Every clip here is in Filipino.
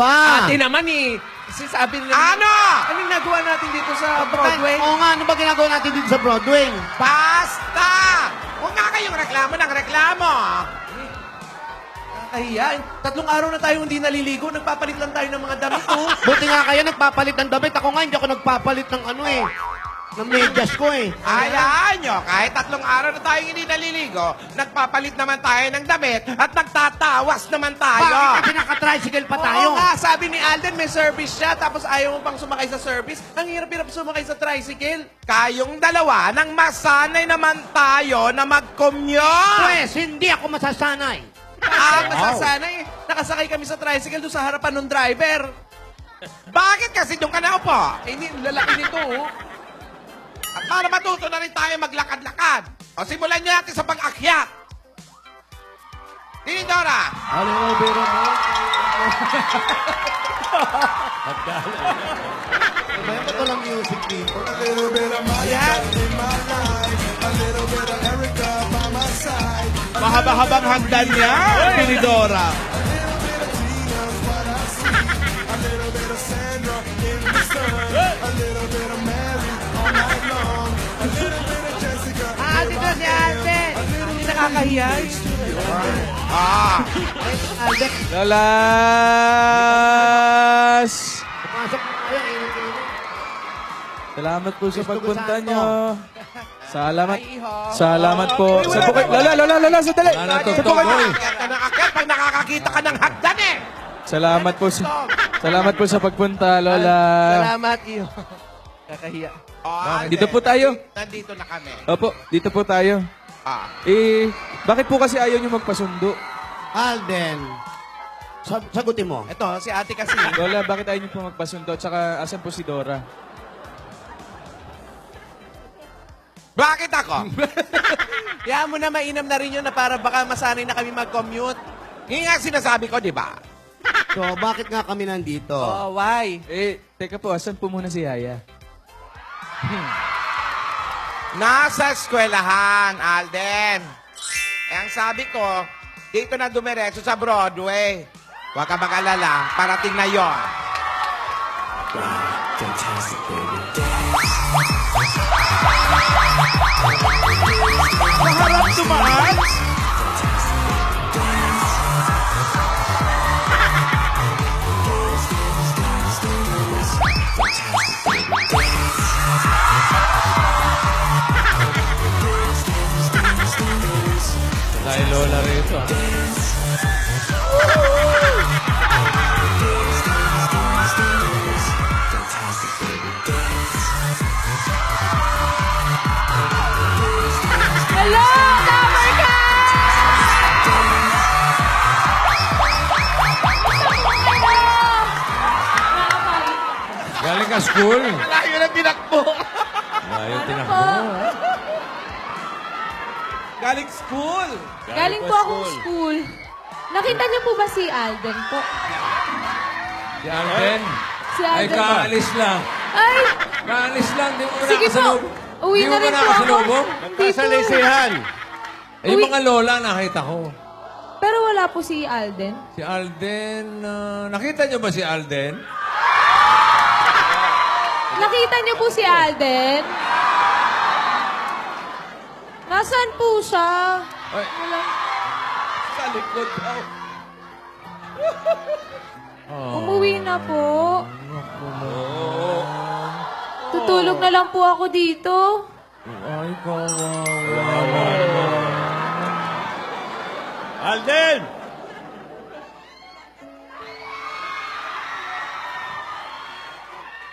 ba? Ate naman eh. Kasi sabi nila... Ano? Anong nagawa natin dito sa Broadway? Oo nga, ano ba ginagawa natin dito sa Broadway? Basta! Huwag nga kayong reklamo ng reklamo. Nakakahiya. 3 araw na tayo hindi naliligo. Nagpapalit lang tayo ng mga damit, oh. Buti nga kayo nagpapalit ng damit. Ako nga, hindi ako nagpapalit ng ano eh. Ng medyas ko eh. Hayaan nyo, kahit 3 araw na tayong hindi naliligo, nagpapalit naman tayo ng damit at nagtatawas naman tayo. Bakit kasi naka-tricycle pa tayo? Oo nga, sabi ni Alden, may service siya, tapos ayaw mo pang sumakay sa service. Ang hirap-hirap sumakay sa tricycle. Kayong dalawa, nang masanay naman tayo na mag-commute. Pwes, hindi ako masasanay. Masasanay. Nakasakay kami sa tricycle doon sa harapan ng driver. Bakit kasi doon ka naupo? Eh, hindi, lalaki nito, oh. At para matuto na rin tayo maglakad-lakad. O simulan niyo natin sa pag-akyat. Tinidora! Ano pero mo? Ano ba ito lang music dito? Mahaba-habang hagdan niya, Tinidora. Dito si Alden. Hindi nakakahiya. Alden, Lalas! pumasok na kayo. Init-init. Salamat po sa Gusto ko pagpunta saan nyo. Salamat. Ay, iho. Salamat po. Sa bukay. Lala, sandali. Sa Sa bukay. akyat ka ng akyat pag nakakakita ka ng hagdan eh. Salamat po sa pagpunta, Lola. Salamat, iyo. Kakahiya. O, Dito po tayo. Nandito na kami. Opo, dito po tayo. Ah. Bakit po kasi ayaw nyo magpasundo? Alden, sagutin mo. Ito, si ate kasi. Lola, bakit ayaw nyo po magpasundo? Tsaka, asan po si Dora? Bakit ako? Kaya mo na mainam na rin yun na para baka masanay na kami mag-commute. Yung nga sinasabi ko, di ba? So, bakit nga kami nandito? Oh, why? Teka po, asan po muna si Yaya? Nasa eskwelahan, Alden. Eh, ang sabi ko, dito na dumiretso sa Broadway. Huwag ka mag-alala, parating na yon. Maharap tumaan? Dahil Lola rito, Hello! Number ka! Galing ka school? Layo na tinakbo. Layo Ano tinakbo. po? Galing school. Galing po akong school. Nakita niyo po ba si Alden po? Si Alden. Si Ay, Alden po. kaalis lang. Ay! Kaalis lang. Di mo ba Sige po. nakasalubong? Uwi Di na mo ba rin po ako. nakasalubong? Hindi po. Lisihan. Eh, yung mga lola nakita ko. Pero wala po si Alden. Si Alden, nakita niyo ba si Alden? Nakita niyo po si Alden? Nasaan po siya? Ay, Wala. Sa likod daw. Umuwi na po. Tutulog na lang po ako dito. ay, kawawa. Alden!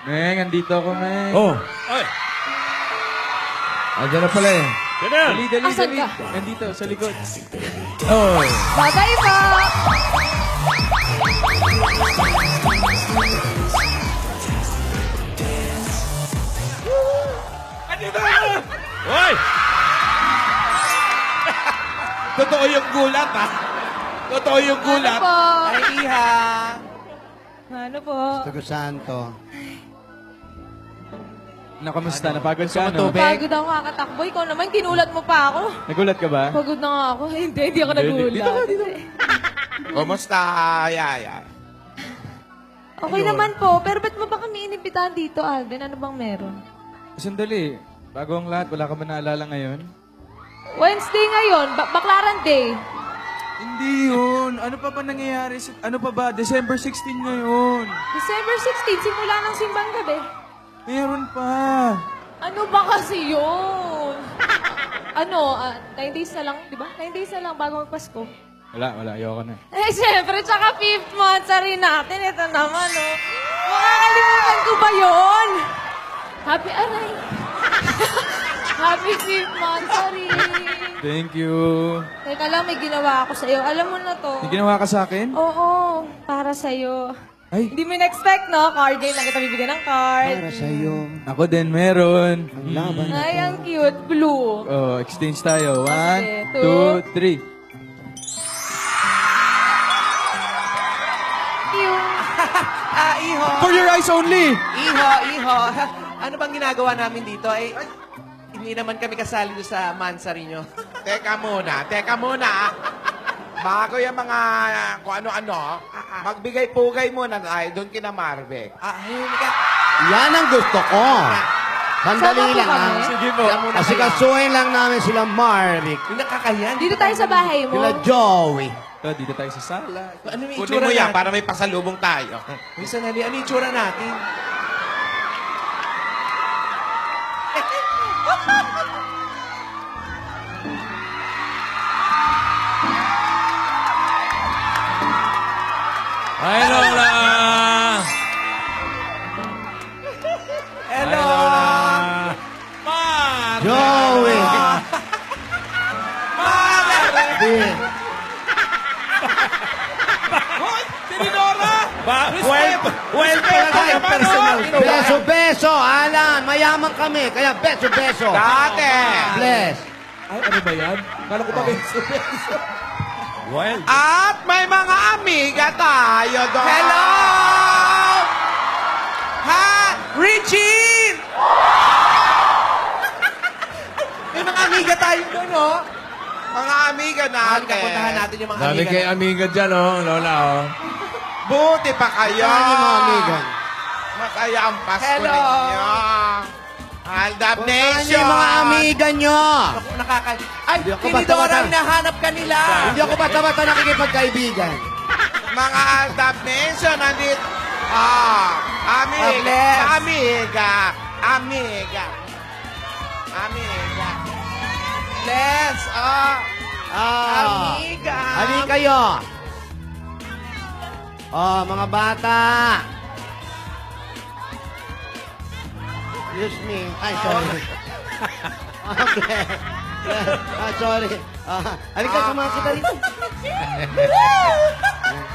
Meng, andito ako, Meng. Oh. Ay! Andiyan na pala eh. Ganun. Dali. Asan ka? Nandito, sa likod. Oh. Bye-bye po! Hoy! Totoo yung gulat, ha? Totoo yung Ano gulat. po? Ay, iha. Ano po? Sago Santo. Nakamusta? Napagod ka, no? Tubig. Pagod ako kakatakbo. Ikaw naman, kinulat mo pa ako. Nagulat ka ba? Pagod na nga ako. Hindi ako Hindi, nagulat. dito ka, dito. Kumusta, Yaya? Okay naman po, pero ba't mo ba kami inibitahan dito, Alden? Ano bang meron? Sandali. Bago ang lahat, wala ka ba naalala ngayon? Wednesday ngayon, Baklaran Day. Hindi yun. Ano pa ba nangyayari? Ano pa ba? December 16 ngayon. December 16, simula ng simbang gabi. Meron pa. Ano ba kasi yun? 9 days na lang, di ba? 9 days na lang bago magpasko. Wala. Ayoko na. Eh, syempre, tsaka 5th month rin natin. Ito naman, oh. Makakalimutan ko ba yun? Happy, aray. Happy 5th month rin. Thank you. Teka lang, may ginawa ako sa'yo. Alam mo na to. May ginawa ka sa akin? Oo, para sa'yo. Ay. Hindi mo na-expect, no? Card game lang kita bibigyan ng card. Para sa'yo. Ako din, meron. Ang laban. Ay, ang cute. Blue. Oh, exchange tayo. 1, Okay, 2, 3. Cute. Iho. For your eyes only! Iho. Ano bang ginagawa namin dito? Hindi naman kami kasali doon sa mansari nyo. Teka muna. Bago yung mga kung ano-ano, magbigay-pugay muna tayo doon kina Marvic. Halika. Yan ang gusto ko. Sandali Sama po lang, kami. ha? Sige po. Kasi kasuhin lang namin sila Marvic. Yung nakakayan. Dito tayo sa bahay mo. Sila Joey. Ito, dito tayo sa sala. Ano yung Kunin itsura mo yan natin? para may pasalubong tayo. Uy, sandali. Ano yung itsura natin? Hi, Lola! Hello! Joey. Well, talaga personal to. Beso-beso, Alan. Mayaman kami, kaya beso-beso. Dati! Bless. Ay, ano ba yan? Kala ko ba beso? Wild. At may mga amiga tayo doon. Hello! Ha? Richie! May mga amiga tayo doon, no? Mga amiga Halika, natin. puntahan natin yung mga Dami amiga. kay amiga dyan, oh, Lola, oh. Buti pa kayo. Yan yung mga amiga. Masaya ang Pasko Hello. ninyo. Aldab Puntahan Nation. niyo yung mga amiga nyo. Ako, Ay, Hindi ako Tinidora, bata-bata. hinahanap ka nila. Hindi ako bata-bata nakikipagkaibigan. Mga Aldab Nation, nandito. Amiga. Bless. Amiga. Bless. Amiga. Halika kayo. Mga bata. Excuse me. Ay, sorry. Okay. Sorry. Halika, sumama kita rito.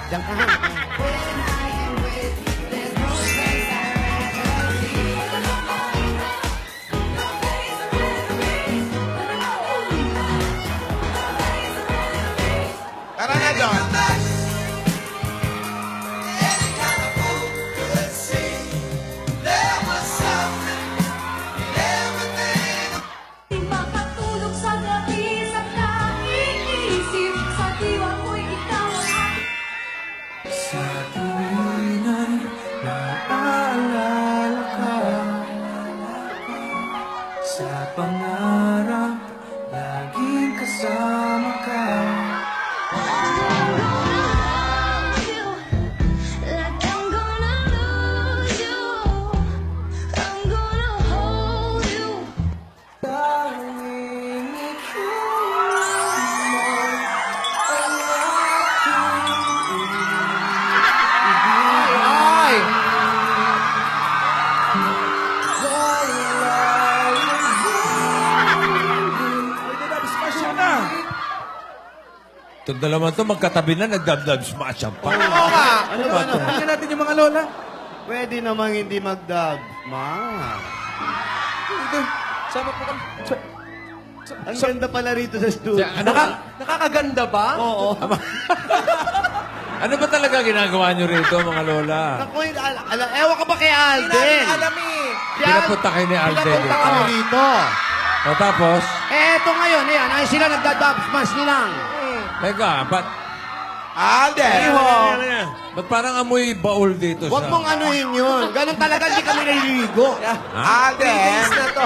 Diyan ka ha. Tara na doon. Di makatulog sa gabi sa naiisip sa diwa mo'y ikaw ang Sa tuwing ay naaalala ka, sa pangarap, laging kasama ka. Like I'm gonna lose you, I'm gonna hold you. Tanging ikaw lamang ang aking Ay! Itong dalawa to, magkatabi na, nagdab-dab smash ang pa. Oo nga. Ano ba to? Tingnan natin yung mga lola. Pwede namang hindi magdab. Ito, sama po kami. Ang ganda pala rito sa studio. Nakakaganda ba? Oo. Ano ba talaga ginagawa nyo rito, mga Lola? Ako, ewan ka ba kay Alden? Alam eh. Pinapunta kayo ni Alden Pinapunta dito. kami dito. O tapos, Eto ngayon, ayan, ay sila nagdadab smash nilang. teka, ba't Alden! Iho. Ba't parang amoy baul dito Huwag mong anuhin yun. Ganun talaga, hindi kami naliligo. Alden! na to.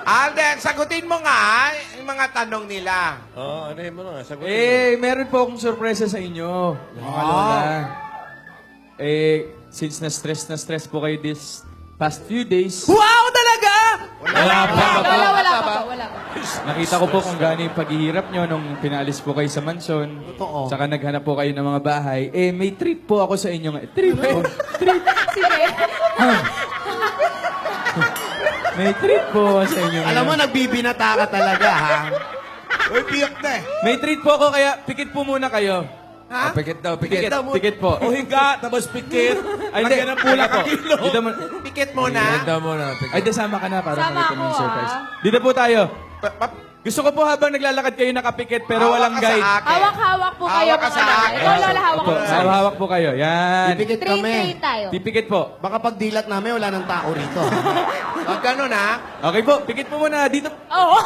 Alden, sagutin mo nga yung mga tanong nila. Oo, ano yun mo nga? Sagutin Meron po akong sorpresa sa inyo, mga lola. Since na-stress po kayo this past few days, Wow, talaga! wala pa. Wala pa. Nakita ko po kung gaano yung paghihirap nyo nung pinaalis po kayo sa mansyon. Totoo. Tsaka naghanap po kayo ng mga bahay. May treat po ako sa inyo. Treat po. Sige. May treat po sa inyo. Alam mo, nagbibinata ka talaga, ha? Uy, piyak na eh. May treat po ako, kaya pikit po muna kayo. Ha? Pikit daw, pikit. Pikit po. O higa, tapos pikit. Ay, hindi. Lagyan ng pula po. ka kilo. Dito mo. Pikit muna. Pikit daw muna, pikit. Ay, di, sama ka na para Sama makita mo yung ako, surprise. ah. Dito po tayo. Gusto ko po habang naglalakad kayo nakapikit pero Hawak walang ka sa guide. akin. Hawak-hawak po kayo. Hawak ka sa mga lola. akin. Ikaw, lola, hawak Opo, ko sa'yo. hawak po kayo. Yan. Pipikit kami. Train tayo. Pipikit po. Baka pag dilat namin, wala nang tao rito. Huwag ganun, ha? Okay po, pikit po muna. Dito. Oo.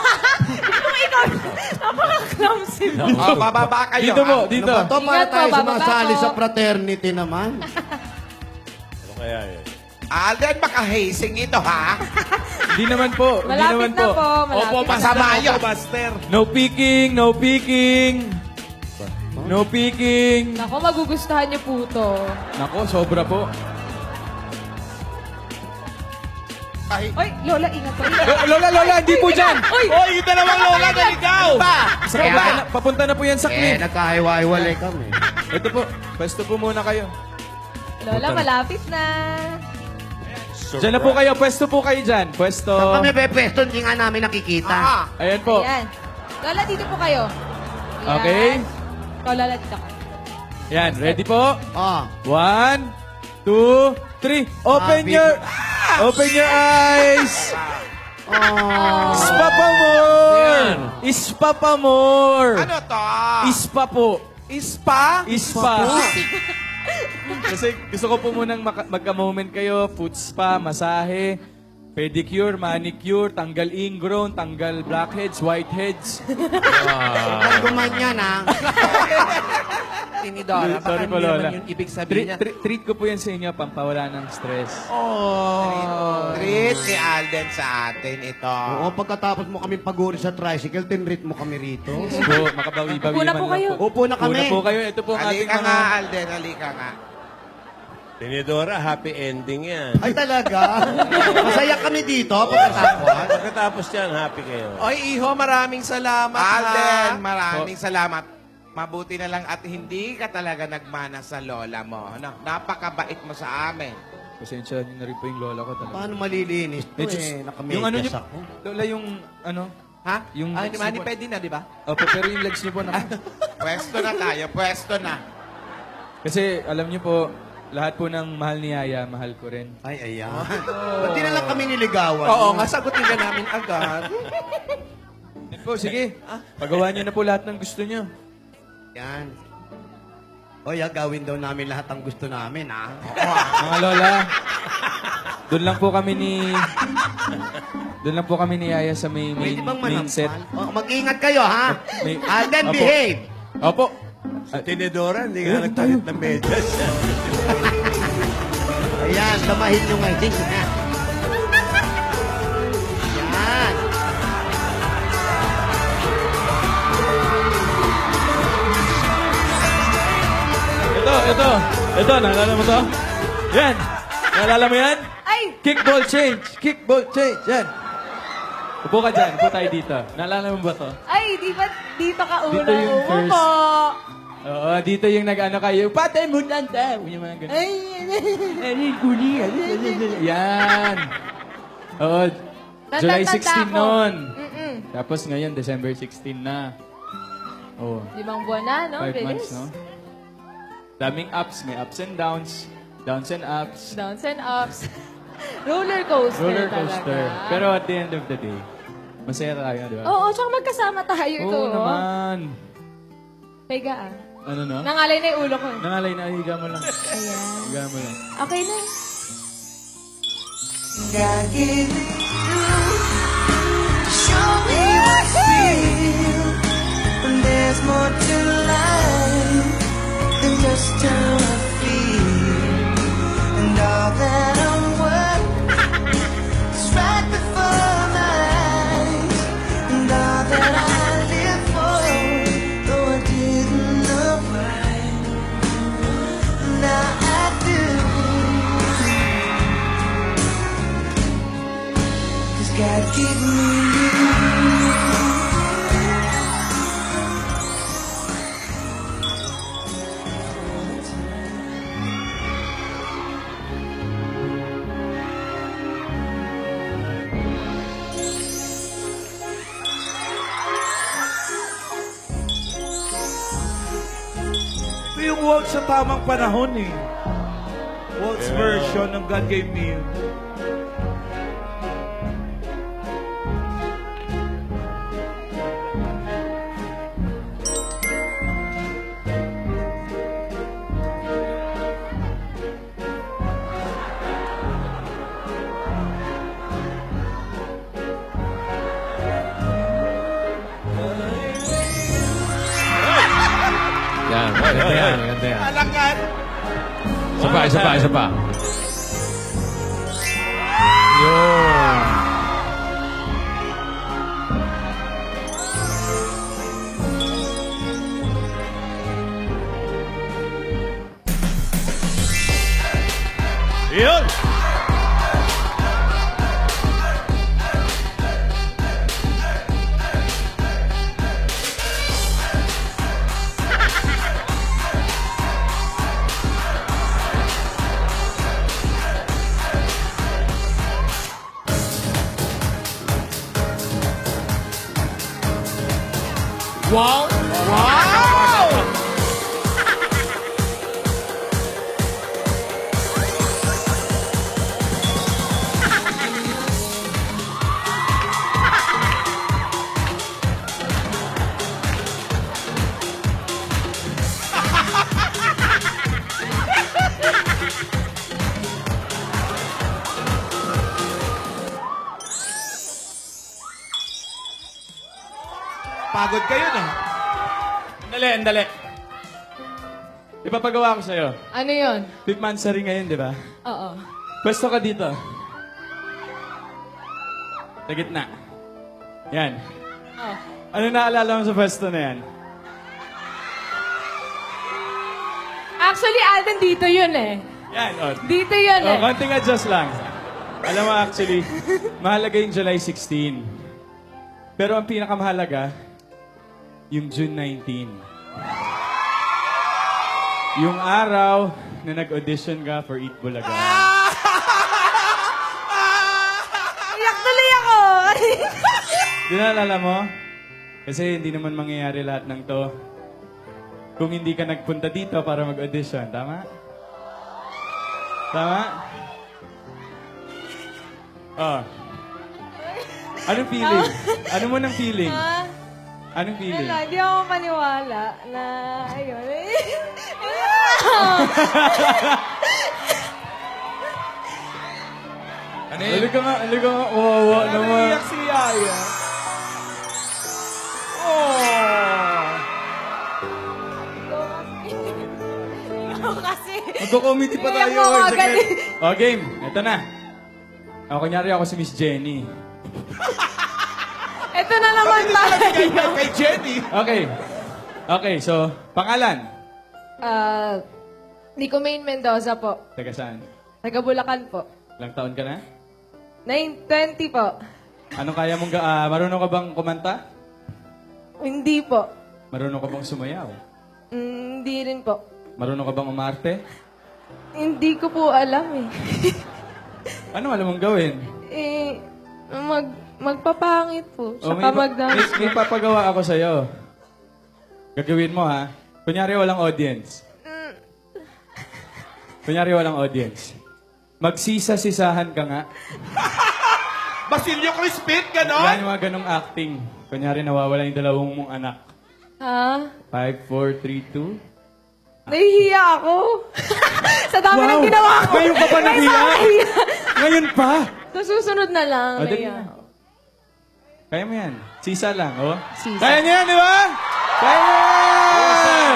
Kung ikaw, napaka-clumsy mo. Oh, bababa kayo. Dito po, ha? dito. Ano ba to? Para Ingat po, tayo bababa sumasali po. sa fraternity naman. Ano kaya yun? Alden, baka hazing ito, ha? Hindi naman po. Hindi Malapit naman na po. Malapit Opo, na. masama yun. Master. No peeking, no peeking. No peeking. Nako, magugustuhan niyo po to. Nako, sobra po. Ay, Oy, lola, ingat po. Lola, hindi po dyan. Uy! Oy, yung dalawang lola naligaw! Papunta na po yan sa cliff. Nagkahiwa-hiwalay kami. Ito po, pwesto po muna kayo. Lola, malapit na. Diyan na po kayo, pwesto po kayo dyan. Pwesto. Saan kami pwesto, hindi nga namin nakikita. Ah, Ayan po. Ayan. Lola, dito po kayo. Ayan. Okay. Ikaw, lola, dito ka. Yan, ready po? Oh. 1, 2, 3. Open your eyes. Oh. Ispa pa more. Ispa pa more. ano to? Ispa po. Ispa? Ispa. Kasi gusto ko po munang magka-moment kayo. Foot spa, masahe, pedicure, manicure, tanggal ingrown, tanggal blackheads, whiteheads. Huwag gumanyan, ha? Tinidora. Baka Sorry po, hindi Lola. naman yung ibig sabihin niya. Treat ko po yan sa inyo, pampawala ng stress. Treat ni Alden sa atin ito. Oo, pagkatapos mo kami paguri sa tricycle, tinrit mo kami rito. So, makabawi-bawi Upo na man po lang kayo. Upo na kami. Una po kayo. Ito po ang ating Halika mga... nga, Alden. Halika nga. Tinidora, happy ending yan. Ay, talaga? Masaya kami dito pagkatapos. Pagkatapos yan, happy kayo. Oy, Iho, maraming salamat, Alden, ha? maraming salamat. Mabuti na lang at hindi ka talaga nagmana sa lola mo. Ano? Napakabait mo sa amin. Pasensya niyo na rin po yung lola ko talaga. Paano malilinis to Medyo- eh? yung ano niyo, Nakamedyas ako. lola, yung ano, Ha? Yung Ay, legs mani niyo po. pwede na, di ba? opo, pero yung legs niyo po na. Pwesto na tayo, pwesto na. Kasi alam niyo po, lahat po ng mahal ni Yaya, mahal ko rin. Ay, ayan. Ba't di na lang kami niligawan? Oo, nga, sagutin ka namin agad. Yan po, sige. Pagawa niyo na po lahat ng gusto niyo. Yan. Oy, gawin daw namin lahat ang gusto namin, ha? Mga lola, doon lang po kami ni Yaya sa may Pwede bang main set. manampal? Oh, mag-ingat kayo, ha? May- Alden, Opo. behave! Opo. Tinidora, hindi ka nagtalit ng medyas. Ayan, damahin nyo ngayon. Yan. Ito, naalala mo to? Yan. Naalala mo yan? Ay! Kickball change. Kickball change. Yan. Upo ka dyan. Upo tayo dito. Naalala mo ba to? Ay, di ba dito ka una? Dito yung Upo first. po. Oo, dito yung nag-ano kayo. Patay mo lang daw. Yung mga ganun. Ay, Ay, kuni. Yan. Oo. July 16 noon. Tapos ngayon, December 16 na. Oo. 5 buwan na, no? 5 Bilis. months, no? Daming ups. May ups and downs. Downs and ups. Downs and ups. Roller coaster Roller coaster. talaga. Pero at the end of the day, masaya tayo, di ba? Oo, tsaka magkasama tayo ito. Oo naman. Teka Ano no? Nangalay na yung ulo ko. Nangalay na, higa mo lang. Ayan. Higa mo lang. Okay na. Show me what's real. When there's more to life yung waltz sa tamang panahon eh. Waltz version ng God Gave Me You. Yan, ganda yan, ganda yan. Alangan. Isa pa. Yun. Yun! Wow! Wow! Pagod kayo na. Andali. Ipapagawa ko sa'yo. Ano yun? Fifth Mansari ngayon, di ba? Oo. Pwesto ka dito. Sa gitna. Yan. Oh. Ano naalala mo sa pwesto na yan? Actually, Alden, dito yun eh. Yan, oh. Dito yun eh. Konting adjust lang. Alam mo, actually, mahalaga yung July 16. Pero ang pinakamahalaga, yung June 19. Yung araw na nag-audition ka for Eat Bulaga. Iyak tuloy ako! Di naalala mo? Kasi hindi naman mangyayari lahat ng to kung hindi ka nagpunta dito para mag-audition. Tama? Tama? Oh. Anong feeling? Ano mo ng feeling? Ha? Anong feeling? Wala, hindi ako maniwala na, ayun. Ano yun? Halika nga. Wawa naman. Naiiyak si Yaya. Oh! Ikaw kasi. Magko-comedy pa tayo. Iyak ako Wait, agad saglit. Oh, game. Ito na. Kunyari ako si Miss Jenny. Ito na naman tayo. Kay Jenny. Okay, so, pangalan? Nicomaine Mendoza po. Taga saan? Taga Bulacan po. Ilang taon ka na? 20 po. Anong kaya mong marunong ka bang kumanta? Hindi po. Marunong ka bang sumayaw? Hindi rin po. Marunong ka bang umarte? Hindi ko po alam eh. Ano alam mong gawin? Magpapangit po. Oh, Saka mag-dance. may papagawa ako sa'yo. Gagawin mo, ha? Kunyari walang audience. Magsisa-sisahan ka nga. Basilio Crispin, ganon? Yan yung mga ganong acting. Kunyari nawawala yung dalawang mong anak. Ha? 5, 4, 3, 2. Nahihiya ako. Sa dami ng ginawa ko. Ngayon ka pa nahiya? Ngayon pa? Sa susunod na lang. O, dali nahiya na. ako. Kaya mo yan. Sisa lang, oh. Sisa. Kaya niyo yan, di ba? Kaya niyo yan!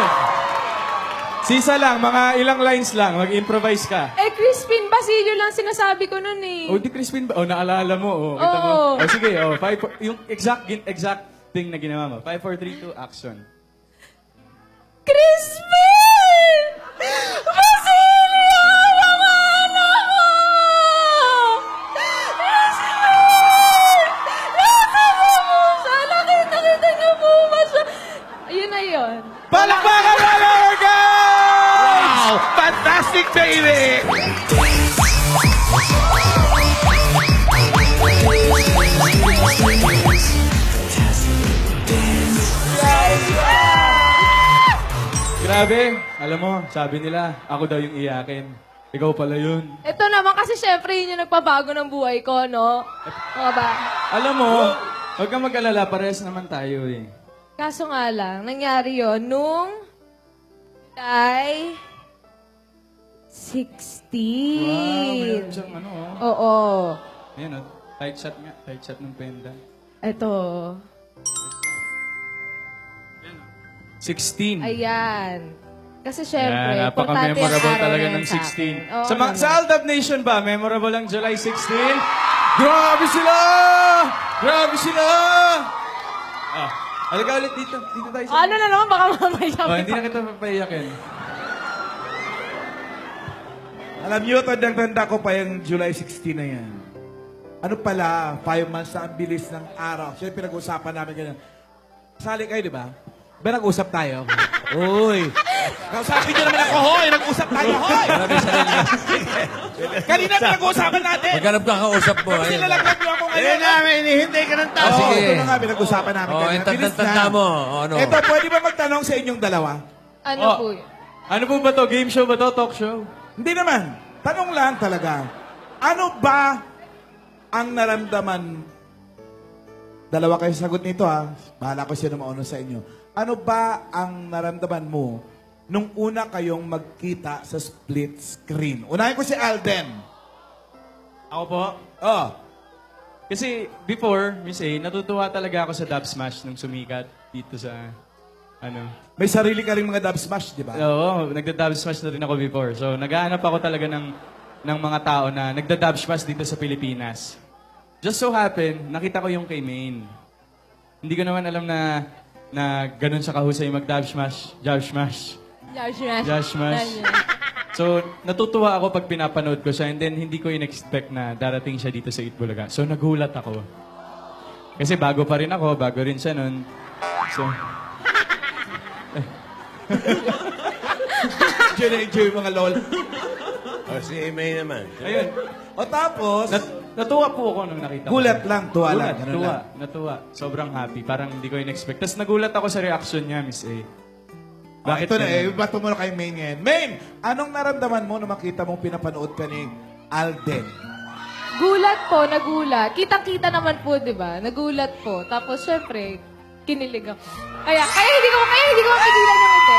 Sisa lang, mga ilang lines lang. Mag-improvise ka. Crispin Basilio lang sinasabi ko nun eh. Oh, di Crispin ba? Oh, naalala mo. Oh, kita mo. Oo. Oh, sige, oh. Yung exact thing na ginawa mo. 5, 4, 3, 2, action. Crispin! Basilio! Naman ako! Crispin! Nakita niyo po ba siya? Ayun na yun. Palakpakan na Lower Girls! Wow! Fantastic, baby! Grabe. Alam mo, sabi nila, ako daw yung iyakin. Ikaw pala yun. Ito naman kasi syempre yun yung nagpabago ng buhay ko, no? Mga ba? Alam mo, huwag kang mag-alala, parehas naman tayo eh. Kaso nga lang, nangyari yon nung July 16. Meron siyang ano, oh. Oo. Ayan, oh. Tight shot nga. Tight shot ng pendant. Ito. 16. Ayan. Kasi syempre, Yan, importante yung napaka-memorable araw talaga na yan ng sa akin. 16. Oo Sa, naman. sa Aldab Nation ba, memorable ang July 16? Grabe sila! Grabe sila! Ah, halika ulit dito. Dito tayo sa... Ano na naman, baka mamaya. Oh, hindi na kita papayakin. Alam niyo, tandang-tanda ko pa yung July 16 na yan. Ano pala, 5 months na ang bilis ng araw. Siyempre, pinag-uusapan namin ganyan. Sali kayo, di ba? Ba nag-usap tayo? Uy! Kausapin niyo naman ako, hoy! Nag-usap tayo, hoy! Kanina pinag-uusapan natin! Maghanap ka kausap mo. Tapos nilalaglag niyo ako ngayon. namin, hinihintay ka ng tao. Oo, sige. ito na nga, pinag-usapan namin Oh, kanina. yung Bilis tanda na. mo. O, ano? Ito, pwede ba magtanong sa inyong dalawa? Ano Oh. po yun? Ano po ba to? Game show ba to? Talk show? Hindi naman. Tanong lang talaga. Ano ba ang naramdaman? Dalawa kayo sagot nito ha. Bahala ko sino mauna sa inyo. Ano ba ang naramdaman mo nung una kayong magkita sa split screen? Unahin ko si Alden. Ako po? Oh. Kasi before, Miss A, natutuwa talaga ako sa Dub Smash nung sumikat dito sa, ano. May sarili ka rin mga dub smash, di ba? Oo, nagda-Dub Smash na rin ako before. So, naghahanap ako talaga ng mga tao na nagda-Dub Smash dito sa Pilipinas. Just so happen, nakita ko yung kay Maine. Hindi ko naman alam na ganun siya kahusay mag-Dub Smash. Dub Smash. Josh Smash. Josh Smash. So, natutuwa ako pag pinapanood ko siya and then hindi ko in-expect na darating siya dito sa Itbulaga. So, nagulat ako. Kasi bago pa rin ako, bago rin siya nun. So, Enjoy na enjoy yung mga lol. O, si May naman. ayun. O tapos, Natuwa po ako nung nakita ko. gulat siya. lang, tuwa lang. ganun Natuwa, lang. natuwa. Sobrang happy. Parang hindi ko in-expect. Tapos nagulat ako sa reaction niya, Miss A. Bakit ito na ganun? bato mo na kay Maine ngayon. Maine, anong naramdaman mo nung makita mong pinapanood ka ni Alden? Gulat po, nagulat. Kitang-kita naman po, di ba? Nagulat po. Tapos, syempre, kinilig ako. Kaya hindi ko mapigilan yung ite.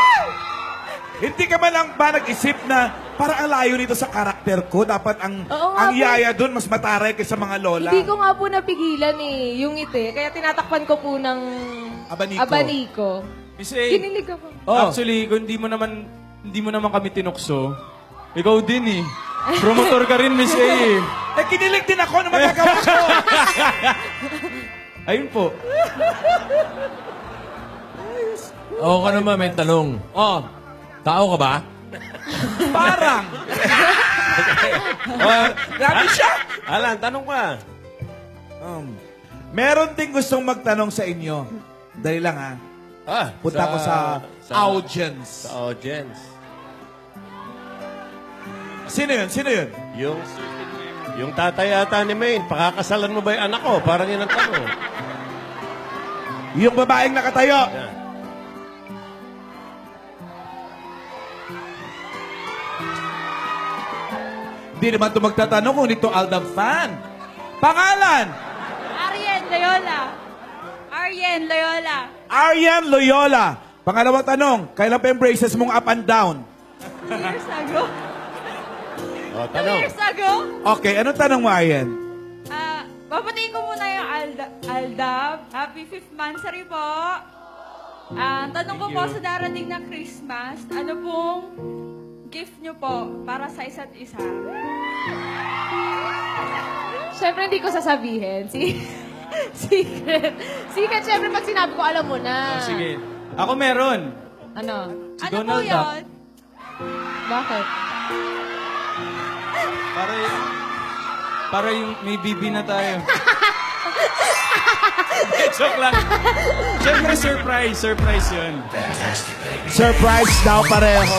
Hindi ka man lang ba nag-isip na parang ang layo nito sa karakter ko? Dapat ang Oo nga ang po. yaya doon mas mataray kaysa mga lola. Hindi ko nga po napigilan eh, yung ite. Kaya tinatakpan ko po ng Abaniko. abaniko. Miss A, Kinilig ako. actually, kung hindi mo naman kami tinukso, ikaw din eh. Promotor ka rin, Miss A eh. Eh, kinilig din ako na magagawa ko. Ayun po. Oo ka naman, may tanong. oh, Tao ka ba? parang. Grabe siya. Alan, tanong ka. Meron ding gustong magtanong sa inyo. Dali lang ha. Punta ko sa audience. Sa audience. Sino yun? Sino yun? Yung tatay ata ni Maine, pakakasalan mo ba yung anak ko? Parang yun ang tanong. Yung babaeng nakatayo. Yan. Hindi naman ito magtatanong kung ito Aldab fan. Pangalan? Arjen Loyola. Arjen Loyola. Aryan Loyola. Pangalawang tanong, kailan pa yung braces mong up and down? 2 years ago. O, 2 tanong. years ago. Okay, anong tanong mo, Aryan? Papatingin ko muna yung Aldab. Happy 5th monthsary po. Tanong ko po sa darating na Christmas, ano pong gift nyo po para sa isa't isa? Syempre, hindi ko sasabihin. Secret. Secret, syempre, pag sinabi ko, alam mo na. Sige. Ako meron. Ano? Si Ano Donald po Duck. yun? Bakit? Para yung may bibi na tayo. Joke lang. Siyempre, surprise. Surprise yun. Surprise daw pareho.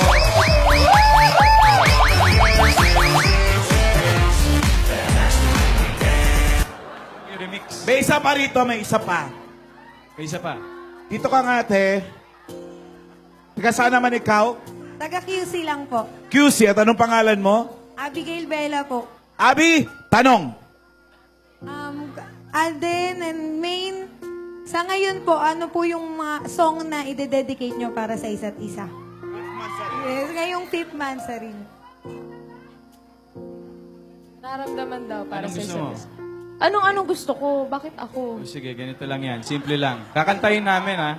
Yung remix. May isa pa rito, may isa pa. May isa pa. Dito ka nga, ate. Taga saan naman ikaw? Taga QC lang po. QC, at anong pangalan mo? Abigail Bella po. Abi, tanong. Alden and Maine, sa ngayon po, ano po yung mga song na ide-dedicate nyo para sa isa't isa? Yes, ngayong 5th Mansari. Naramdaman daw para Anong sa gusto isa't mo? isa. Anong gusto ko? Bakit ako? O, sige, ganito lang yan. Simple lang. Kakantahin namin, ha?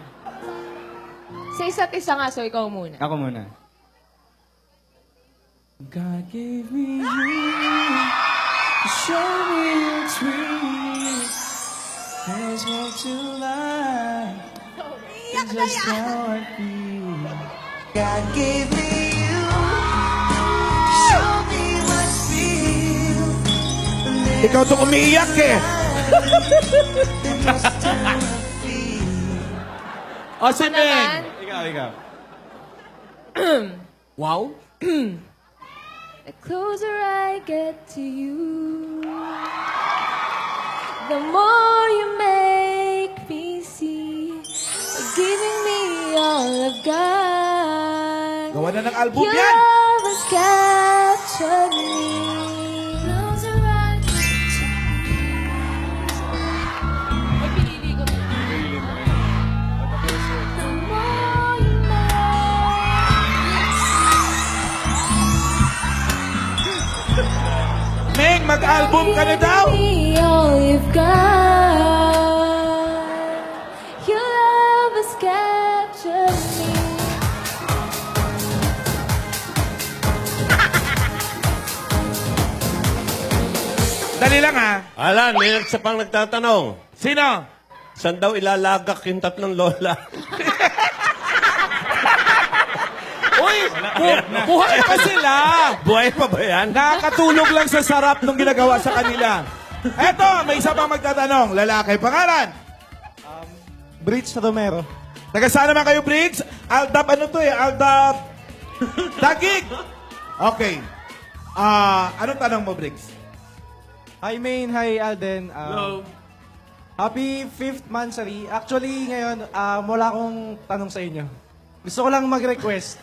Sa isa't isa nga, so ikaw muna. Ako muna. God gave me you to show me it's real. There's more to life than just how I feel. God gave me you to show me what's real. Ikaw to umiiyak eh. O, si naman? Ming! Ikaw. Wow. The closer I get to you, the more you make me see. You're giving me all I've got. Gawa na ng album Your yan. love has captured me. Closer I get to you. Ay, pinili ko. The more you Ming, mag-album ka na daw. me all you've got. Your love has captured me. Dali lang ha. Alan, may isa pang nagtatanong. Sino? Saan daw ilalagak yung tatlong lola? Uy, buhay pa sila. Buhay pa ba yan? Nakakatulog lang sa sarap nung ginagawa sa kanila. Eto, may isa pang magtatanong. Lalaki, pangalan? Bridge Romero. Taga saan naman kayo, Briggs? Aldab, ano to eh? Aldab... Dagig! Okay. Anong tanong mo, Briggs? Hi Maine, hi Alden. Hello. Happy 5th Mansari. Actually, ngayon, wala akong tanong sa inyo. Gusto ko lang mag-request.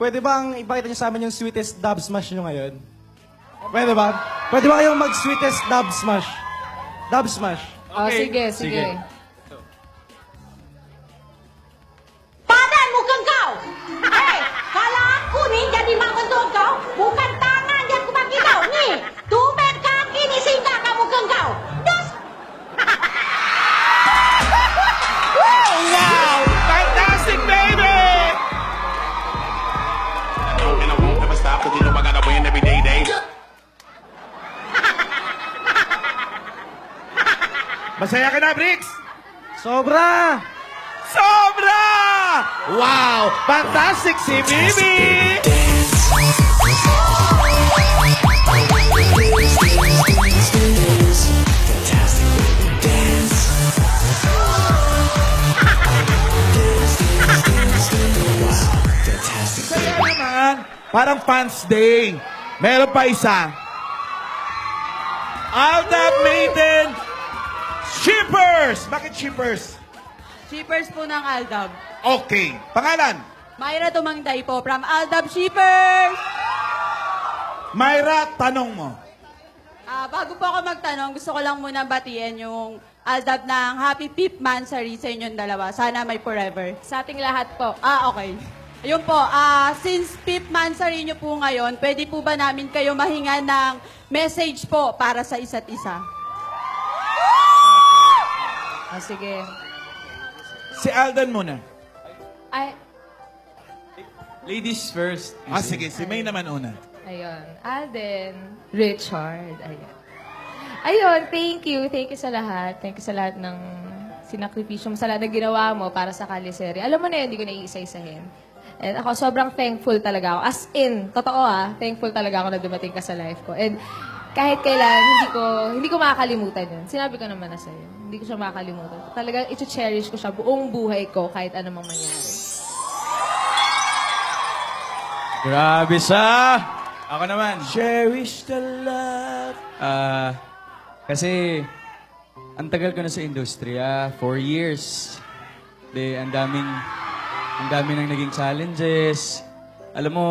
Pwede bang ipakita niyo sa amin yung sweetest dub smash nyo ngayon? Pwede ba? Pwede ba kayong mag-sweetest dub smash? Dub smash. Oh, sige. Padan mo kang kau! Hey, kala aku ni jadi mak mentua kau, bukan tangan yang aku bagi kau. Ni, tubek kaki ni singgah kamu kang kau. Das! Wow! Fantastic, baby! And I won't ever stop, 'cause you know I gotta win every day. Masaya ka na, Briggs? Sobra! Sobra! Wow! Fantastic si Bibi! Saya naman. Parang fans day. Meron pa isa. Aldab Maiden Shippers! Bakit Shippers? Shippers po ng Aldab. Okay. Pangalan? Myra Tumangday po from Aldab Shippers! Myra, tanong mo. Bago po ako magtanong, gusto ko lang muna batiin yung Aldab ng Happy 5th Mansari sa inyong dalawa. Sana may forever. Sa ating lahat po. Okay. Ayun po, since 5th Mansari nyo po ngayon, pwede po ba namin kayo mahinga ng message po para sa isa't isa? Sige. Si Alden muna. Ay, Ladies first. Sige. Si May naman una. ayun. Alden. Richard. Ayun, thank you. Thank you sa lahat. Thank you sa lahat ng sinakripisyo mo, sa lahat ng ginawa mo para sa Kaliseri. Alam mo na yun, hindi ko na iisa-isahin. And ako, sobrang thankful talaga ako. As in, totoo thankful talaga ako na dumating ka sa life ko. And kahit kailan, hindi ko makakalimutan yun. Sinabi ko naman na sa'yo. Hindi ko siya makakalimutan. Talagang ito-cherish ko siya buong buhay ko kahit anumang mangyari. Grabe siya! Ako naman. Cherish the love. Kasi, ang tagal ko na sa industriya. 4 years. Ang daming Ang dami nang naging challenges. Alam mo,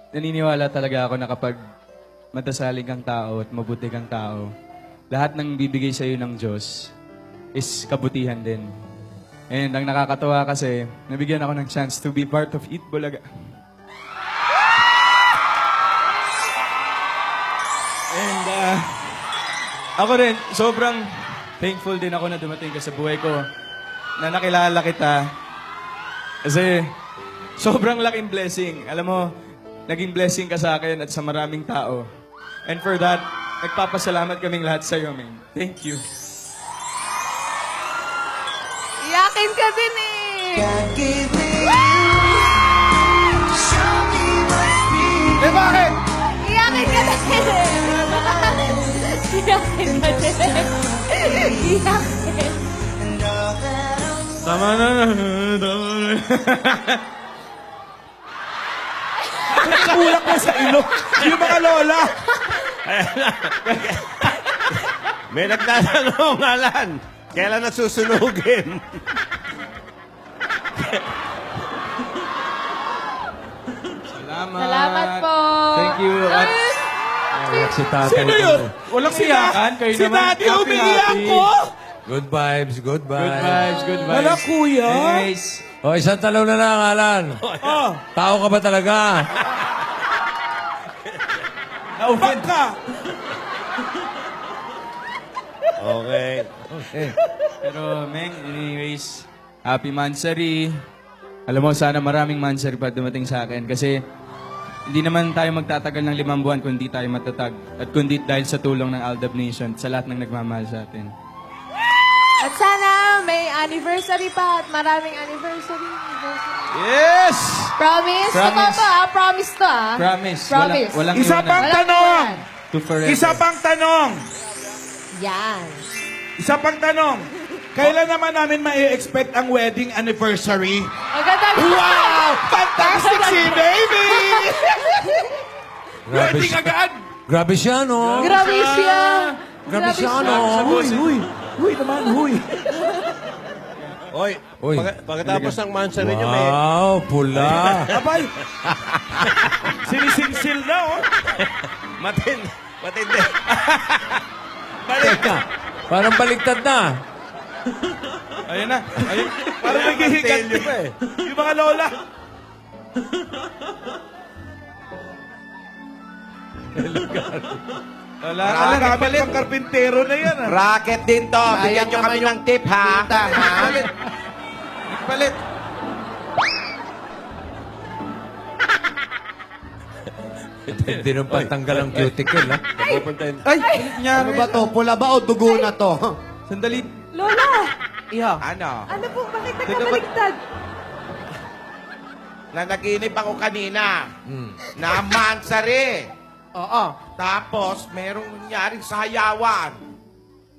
naniniwala talaga ako na kapag madasaling kang tao at mabuti kang tao, lahat ng bibigay sa'yo ng Diyos is kabutihan din. And ang nakakatawa kasi, nabigyan ako ng chance to be part of Eat Bulaga. And ako rin, sobrang thankful din ako na dumating ka sa buhay ko, na nakilala kita. Kasi sobrang laking blessing. Alam mo, naging blessing ka sa akin at sa maraming tao. And for that, nagpapasalamat kaming lahat sa iyo, man. Thank you. Iyakin ka din eh. Eh, bakit? Iyakin ka din eh. Iyakin ka din eh. Iyakin. Tama na. Kulang ko sa ilong. Yung mga lola. May nagtatanong, Alan. Kailan nasusunugin? Salamat po. Thank you. At Si tatay. Sino yun? walang siyakan. Kayo Si naman. Daddy, umiiyak ko. Good vibes, good Good vibes. vibes, good vibes. Wala, kuya. Anyways, O, isang tanong na lang, Alan. Oh, Tao ka ba talaga? ba't ka? Okay. pero Meng, anyways, happy Mansari. Alam mo, sana maraming Mansari pa dumating sa akin kasi hindi naman tayo magtatagal ng 5 buwan kung di tayo matatag. At kundi dahil sa tulong ng Aldab Nation, sa lahat ng nagmamahal sa atin. At sana may anniversary pa at maraming anniversary. Yes! Promise? Totoo to ah. Promise to ah. Promise. Promise. Walang Isa iwanan. pang tanong. To forever. Isa pang tanong. Yan. Isa pang tanong. Kailan naman namin ma-expect ang wedding anniversary? Ang ganda. Wow! Fantastic si baby! Grabe Wedding siya. agad! Grabe siya, no? Grabe siya. Grabe siya, no? Huy! Huy naman, huy! Oy, Uy. pagkatapos ng mansa ninyo, may... Wow, pula. Abay! Sinisilsil na, oh! Matindi. Teka, parang baliktad na. Ayun na. Ayun. Parang naghihigat yung mga lola. Wala. Alam, gamit pang karpintero na yan, ah. Racket din to. Bigyan nyo kami ng tip, ha? Palit. Hindi nung pantanggal ang cuticle, ha? Ay! Ano ba to? Pula ba o dugo na to? Sandali. Lola! Iho. Ano? Ano po? Bakit nagkabaliktad? Nanaginip ako kanina na mansari. Oo. Tapos, merong nangyaring sayawan.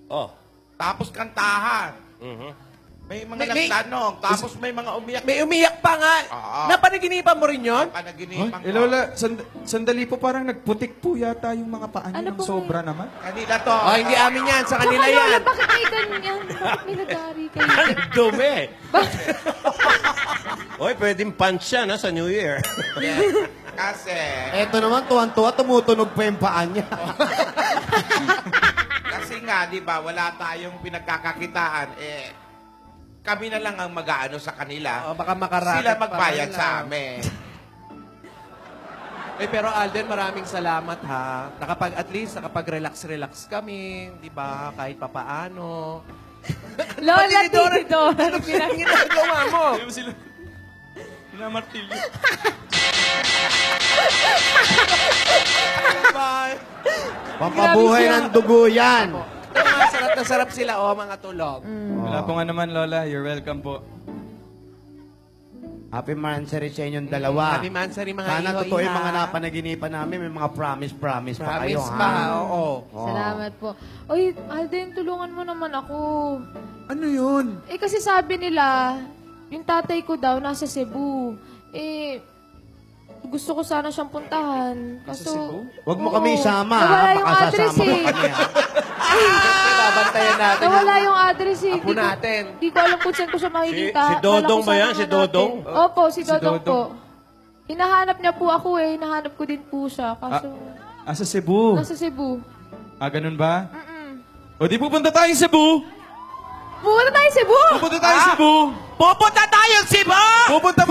Oh. Tapos kantahan. May mga nagtanong. Tapos may mga umiyak. May umiyak pa nga. Oo. Napanaginipan mo rin yun? Panaginipan ko. Lola, sandali po parang nagputik po yata yung mga paa niyo Ano ng po sobra naman. Kanila to. Oh, hindi amin yan. Sa kanila Saka, Lola, yan. bakit may ganyan? Bakit may nagari kayo? Ang dumi. Oy, pwedeng punch yan, ha, sa New Year. Yeah. Kasi, Eto naman, tuwan-tuwa, tumutunog pa yung paa niya. kasi nga, di ba, wala tayong pinagkakakitaan. Kami na lang ang mag-aano sa kanila. Baka makaraket Sila pa magbayad man sa lang. amin. Pero Alden, maraming salamat ha. At least nakapag-relax kami, di ba? Kahit papaano. Lola, Tinidora, Tinidora. ano ginagawa mo? Ayun sila. Pinamartilyo. Bye. Pampabuhay ng dugo yan. Sarap na sarap sila, mga tulog. Wala po nga naman, Lola. You're welcome po. Happy Mansari sa inyong dalawa. Happy Mansari, mga Sana iho, totoo yung iha. mga napanaginipan namin. May mga promise pa kayo, Promise ha? pa, oo. Salamat po. Oy, Alden, tulungan mo naman ako. Ano yun? Eh, kasi sabi nila, yung tatay ko daw nasa Cebu. Eh, gusto ko sana siyang puntahan. Kaso, Huwag mo kami isama, Nawala ha? yung Baka address sasama eh. ka kami, ha? Babantayan natin. Nawala yung address eh. Apo natin. Di ko alam kung saan ko siya makikita. Si Dodong Kala ko ba yan? sana Si natin. Dodong? Opo, si Dodong Dodong. po. Hinahanap niya po ako eh. Hinahanap ko din po siya. Kaso, Sa Cebu. nasa Cebu. Ganun ba? O di pupunta tayong Cebu. Pumunta tayo Cebu! Pupunta tayong Cebu. Pupunta tayong Cebu! Pupunta